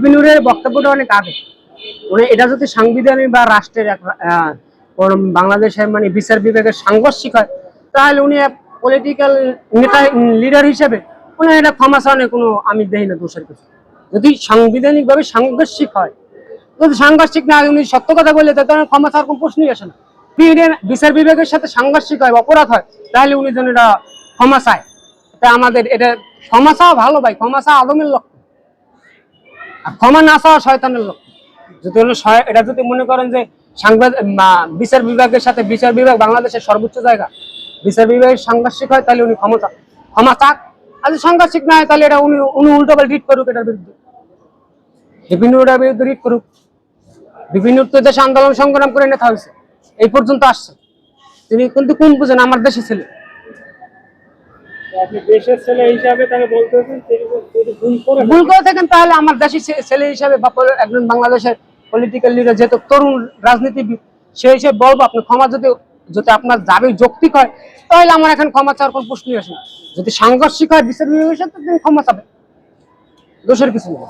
বিপিনুরের বক্তব্যটা অনেক আগে, মানে এটা যদি সাংবিধানিক বা রাষ্ট্রের বাংলাদেশের মানে বিচার বিভাগের সাংঘর্ষিক হয়, তাহলে উনি পলিটিক্যাল নেতা লিডার হিসেবে উনি এটা ক্ষমা চাওয়ার কোনো আমি দেখি না দোষের কিছু। যদি সাংবিধানিক ভাবে সাংঘর্ষিক হয়, যদি সাংঘর্ষিক না উনি সত্য কথা বলে তাহলে ক্ষমা চাওয়ার কোনো প্রশ্নই আসে না। বিচার বিভাগের সাথে সাংঘর্ষিক হয়, অপরাধ হয়, তাহলে উনি যেন এটা ক্ষমা চায়। তা আমাদের এটা ক্ষমা চাওয়া ভালো ভাই, ক্ষমা চাওয়া আদমের লক্ষ্য, আর ক্ষমা না চাওয়া শয়তানের লক্ষ্য। যদি এটা যদি মনে করেন যে বিচার বিভাগের সাথে, বিচার বিভাগ বাংলাদেশের সর্বোচ্চ জায়গা, বিচার বিভাগের সাংঘর্ষিক হয় তাহলে উনি ক্ষমা চাক, আর যদি সাংঘর্ষিক না হয় তাহলে এটা উনি উল্টো পাল্টা রিট করুক, এটার বিরুদ্ধে বিভিন্নটার বিরুদ্ধে রিট করুক। বিভিন্ন দেশে আন্দোলন সংগ্রাম করে নেতা হয়েছে, এই পর্যন্ত আসছে। তিনি কিন্তু কোন বুঝেন আমার দেশের ছেলে, আপনি দেশের ছেলে হিসাবে তাকে বলতেছেন ভুল করে থাকেন, তাহলে আমার দেশের ছেলে হিসাবে বা একজন বাংলাদেশের পলিটিক্যাল লিডার যেহেতু তরুণ রাজনীতিবিদ, সেই হিসেবে বলবো আপনি ক্ষমা যদি আপনার দাবি যৌক্তিক হয় তাহলে আমার এখন ক্ষমা চাওয়ার কোনো প্রশ্নই আসে না। যদি সাংঘর্ষিক হয় বিচার বিভাগের সাথে, তুমি ক্ষমা চাবে, দোষের কিছু নেই।